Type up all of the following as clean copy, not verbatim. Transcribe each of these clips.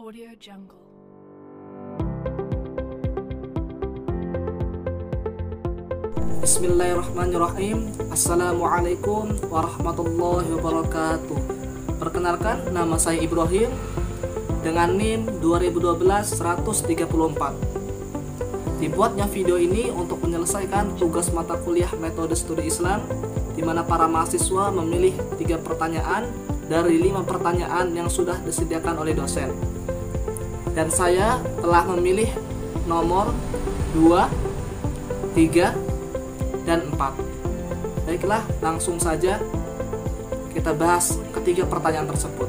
Audio Jungle. Bismillahirrahmanirrahim. Assalamualaikum warahmatullahi wabarakatuh. Perkenalkan, nama saya Ibrahim dengan NIM 2012-134. Dibuatnya video ini untuk menyelesaikan tugas mata kuliah metode studi Islam, di mana para mahasiswa memilih 3 pertanyaan dari 5 pertanyaan yang sudah disediakan oleh dosen. Dan saya telah memilih nomor 2, 3, dan 4. Baiklah, langsung saja kita bahas ketiga pertanyaan tersebut.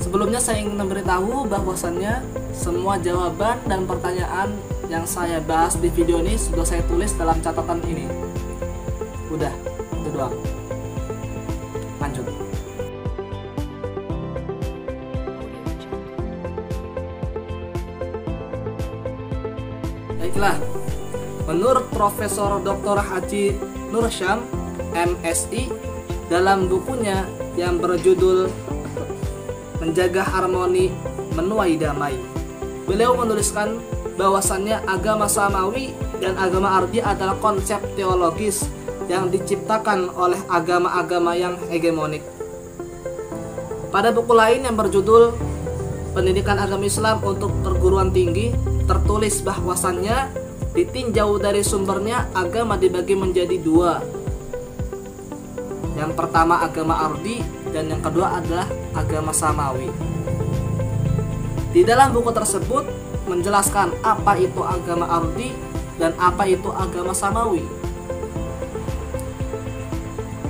Sebelumnya saya ingin memberitahu bahwasannya semua jawaban dan pertanyaan yang saya bahas di video ini sudah saya tulis dalam catatan ini. Udah, itu doang. Lanjut. Baiklah, menurut Profesor Dr. Haji Nur Syam, MSI, dalam bukunya yang berjudul Menjaga Harmoni Menuai Damai, beliau menuliskan bahwasannya agama Samawi dan agama Ardi adalah konsep teologis yang diciptakan oleh agama-agama yang hegemonik. Pada buku lain yang berjudul Pendidikan Agama Islam untuk Perguruan Tinggi, tertulis bahwasannya ditinjau dari sumbernya agama dibagi menjadi 2. Yang pertama agama Ardi dan yang kedua adalah agama Samawi. Di dalam buku tersebut menjelaskan apa itu agama Ardi dan apa itu agama Samawi,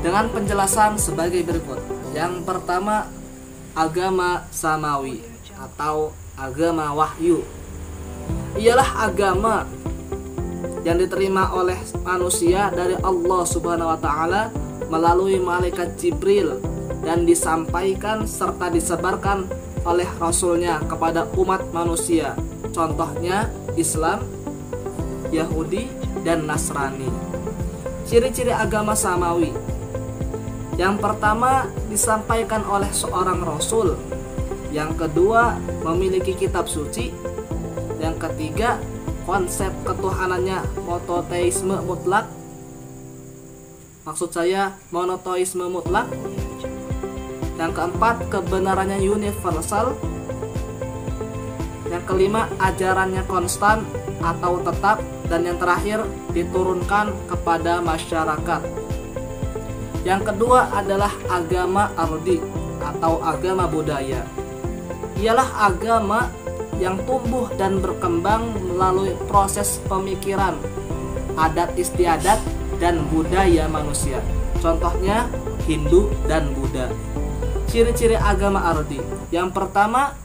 dengan penjelasan sebagai berikut. Yang pertama, agama Samawi atau agama wahyu ialah agama yang diterima oleh manusia dari Allah Subhanahu wa Ta'ala melalui malaikat Jibril dan disampaikan serta disebarkan oleh Rasulnya kepada umat manusia. Contohnya Islam, Yahudi, dan Nasrani. Ciri-ciri agama Samawi: yang pertama, disampaikan oleh seorang Rasul. Yang kedua, memiliki kitab suci. Yang ketiga, konsep ketuhanannya monoteisme mutlak. Maksud saya monoteisme mutlak. Yang keempat, kebenarannya universal. Yang kelima, ajarannya konstan atau tetap. Dan yang terakhir, diturunkan kepada masyarakat. Yang kedua adalah agama Ardi atau agama budaya. Ialah agama yang tumbuh dan berkembang melalui proses pemikiran, adat istiadat, dan budaya manusia. Contohnya Hindu dan Buddha. Ciri-ciri agama Ardi: yang pertama,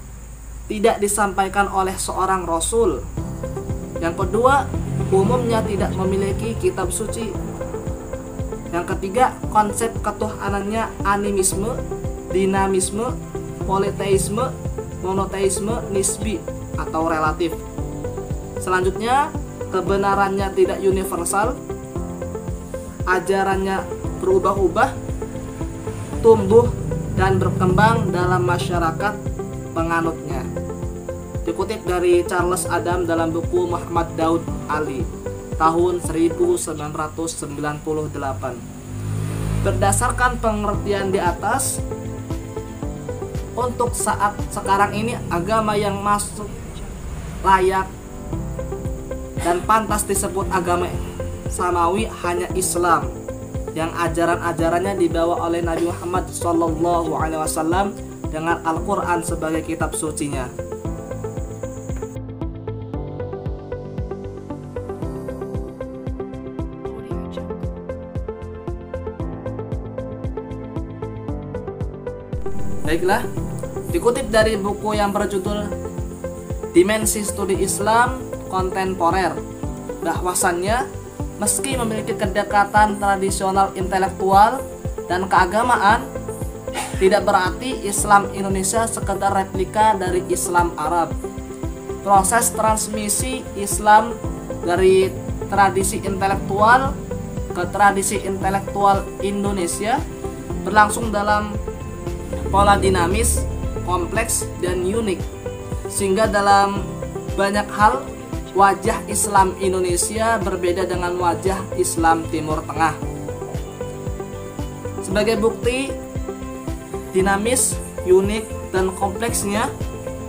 tidak disampaikan oleh seorang Rasul. Yang kedua, umumnya tidak memiliki kitab suci. Yang ketiga, konsep ketuhanannya animisme, dinamisme, politeisme, monoteisme nisbi atau relatif. Selanjutnya, kebenarannya tidak universal, ajarannya berubah-ubah, tumbuh dan berkembang dalam masyarakat penganutnya. Dikutip dari Charles Adam dalam buku Muhammad Daud Ali tahun 1998. Berdasarkan pengertian di atas, untuk saat sekarang ini agama yang masuk layak dan pantas disebut agama Samawi hanya Islam, yang ajaran-ajarannya dibawa oleh Nabi Muhammad SAW dengan Al-Quran sebagai kitab sucinya. Baiklah, dikutip dari buku yang berjudul Dimensi Studi Islam Kontemporer, bahwasannya meski memiliki kedekatan tradisional intelektual dan keagamaan, tidak berarti Islam Indonesia sekedar replika dari Islam Arab. Proses transmisi Islam dari tradisi intelektual ke tradisi intelektual Indonesia berlangsung dalam pola dinamis, kompleks, dan unik, sehingga dalam banyak hal wajah Islam Indonesia berbeda dengan wajah Islam Timur Tengah. Sebagai bukti dinamis, unik, dan kompleksnya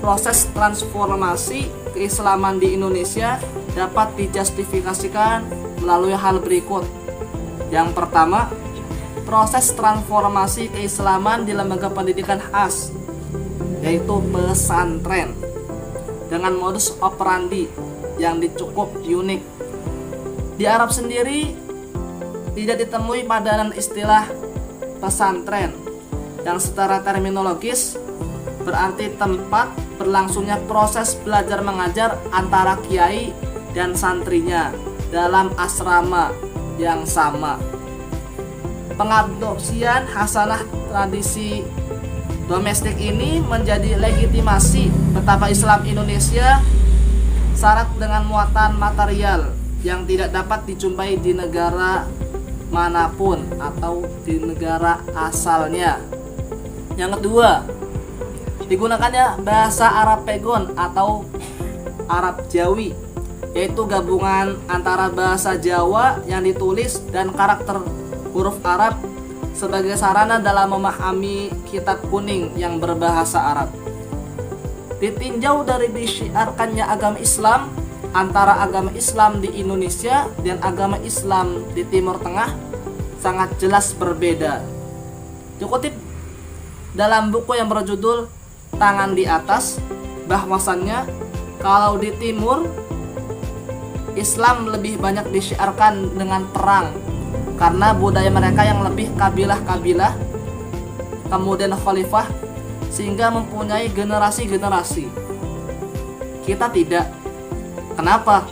proses transformasi keislaman di Indonesia dapat dijustifikasikan melalui hal berikut. Yang pertama, proses transformasi keislaman di lembaga pendidikan khas, yaitu pesantren, dengan modus operandi yang cukup unik. Di Arab sendiri tidak ditemui padanan istilah pesantren yang secara terminologis berarti tempat berlangsungnya proses belajar mengajar antara kiai dan santrinya dalam asrama yang sama. Pengadopsian hasanah tradisi domestik ini menjadi legitimasi betapa Islam Indonesia syarat dengan muatan material yang tidak dapat dijumpai di negara manapun atau di negara asalnya. Yang kedua, digunakannya bahasa Arab Pegon atau Arab Jawi, yaitu gabungan antara bahasa Jawa yang ditulis dan karakter huruf Arab sebagai sarana dalam memahami kitab kuning yang berbahasa Arab. Ditinjau dari disiarkannya agama Islam antara agama Islam di Indonesia dan agama Islam di Timur Tengah sangat jelas berbeda. Dikutip dalam buku yang berjudul Tangan di Atas, bahwasannya kalau di Timur Islam lebih banyak disiarkan dengan perang karena budaya mereka yang lebih kabilah-kabilah, kemudian khalifah, sehingga mempunyai generasi-generasi. Kita tidak. Kenapa?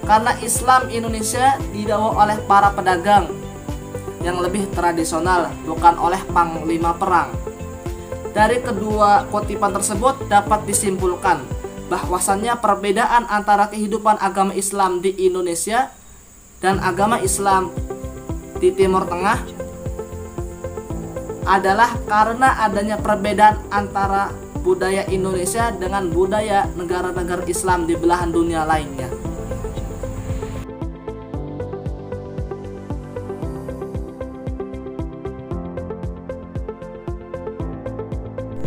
Karena Islam Indonesia dibawa oleh para pedagang yang lebih tradisional, bukan oleh panglima perang. Dari kedua kutipan tersebut dapat disimpulkan bahwasannya perbedaan antara kehidupan agama Islam di Indonesia dan agama Islam di Timur Tengah adalah karena adanya perbedaan antara budaya Indonesia dengan budaya negara-negara Islam di belahan dunia lainnya.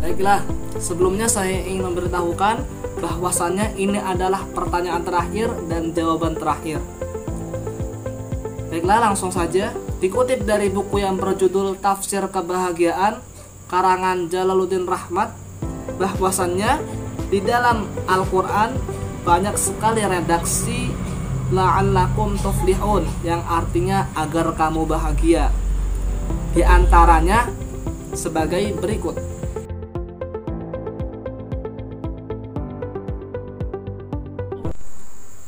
Baiklah, sebelumnya saya ingin memberitahukan bahwasannya ini adalah pertanyaan terakhir dan jawaban terakhir. Baiklah, langsung saja. Dikutip dari buku yang berjudul Tafsir Kebahagiaan karangan Jalaluddin Rahmat, bahwasannya di dalam Al-Quran banyak sekali redaksi la'allakum tuflihun yang artinya agar kamu bahagia. Di antaranya sebagai berikut.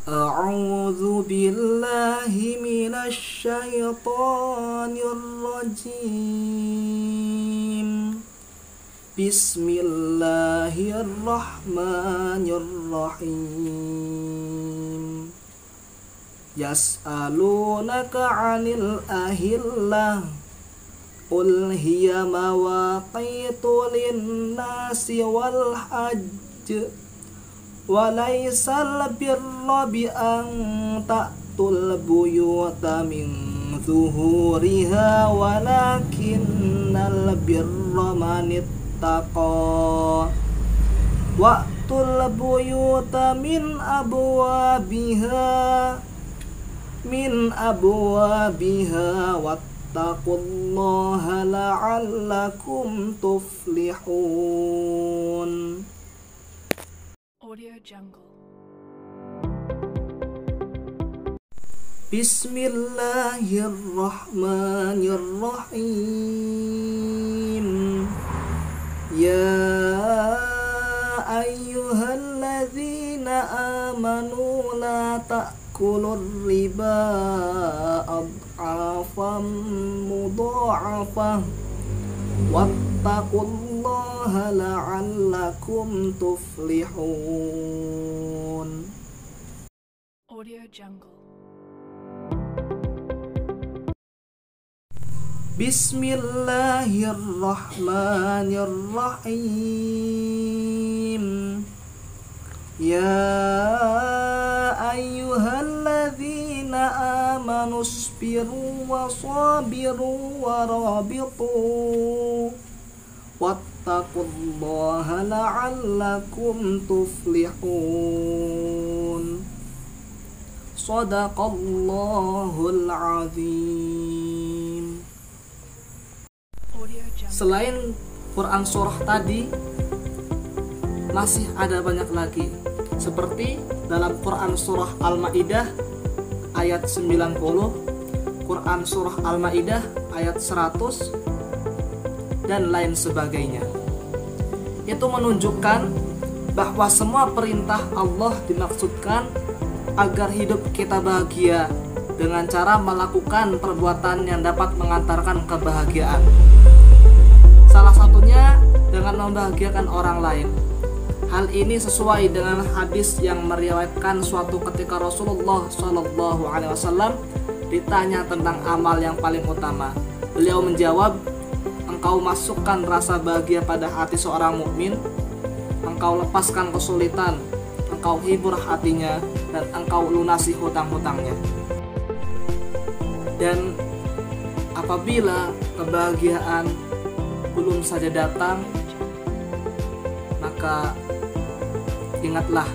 A'udzu billahi minasy syaithanir rajim. Bismillahirrahmanirrahim. Yas'alunaka 'anil ahillah qul hiya mawaqitu lin-nasi wal hajj walaisal birra bi an ta'tul buyuta min zuhuriha walakinnal birra man ittaqa wa'tul buyuta min abwabiha wattaqullaha la'allakum tuflihun. Audio Jungle. Bismillahirrahmanirrahim. Ya ayyuhalladzina amanu la ta'kulur riba ad'afan mudha'afah wattaqullaha la'allakum tuflihun. Audio Jungle. Bismillahirrahmanirrahim. Ya ayyuhalladzina amanu isbiru wa sabiru wa rabitu wattaqullaha la'allakum tuflihun. Shadaqallahul azim. Selain Quran surah tadi, masih ada banyak lagi, seperti dalam Quran surah Al-Maidah ayat 90, Quran surah Al-Maidah ayat 100, dan lain sebagainya. Itu menunjukkan bahwa semua perintah Allah dimaksudkan agar hidup kita bahagia dengan cara melakukan perbuatan yang dapat mengantarkan kebahagiaan. Salah satunya dengan membahagiakan orang lain. Hal ini sesuai dengan hadis yang meriwayatkan suatu ketika Rasulullah SAW ditanya tentang amal yang paling utama. Beliau menjawab, engkau masukkan rasa bahagia pada hati seorang mukmin, engkau lepaskan kesulitan, engkau hibur hatinya, dan engkau lunasi hutang-hutangnya. Dan apabila kebahagiaan belum saja datang, maka ingatlah,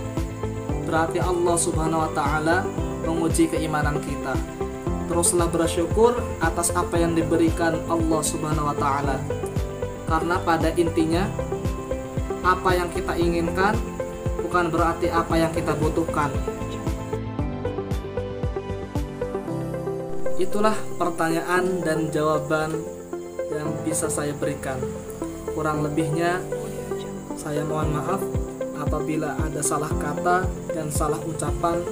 berarti Allah Subhanahu wa Ta'ala menguji keimanan kita. Teruslah bersyukur atas apa yang diberikan Allah Subhanahu wa Ta'ala, karena pada intinya apa yang kita inginkan bukan berarti apa yang kita butuhkan. Itulah pertanyaan dan jawaban yang bisa saya berikan. Kurang lebihnya saya mohon maaf apabila ada salah kata dan salah ucapan.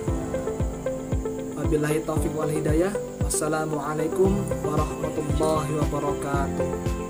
Wabillahi taufiq wal hidayah. Wassalamualaikum warahmatullahi wabarakatuh.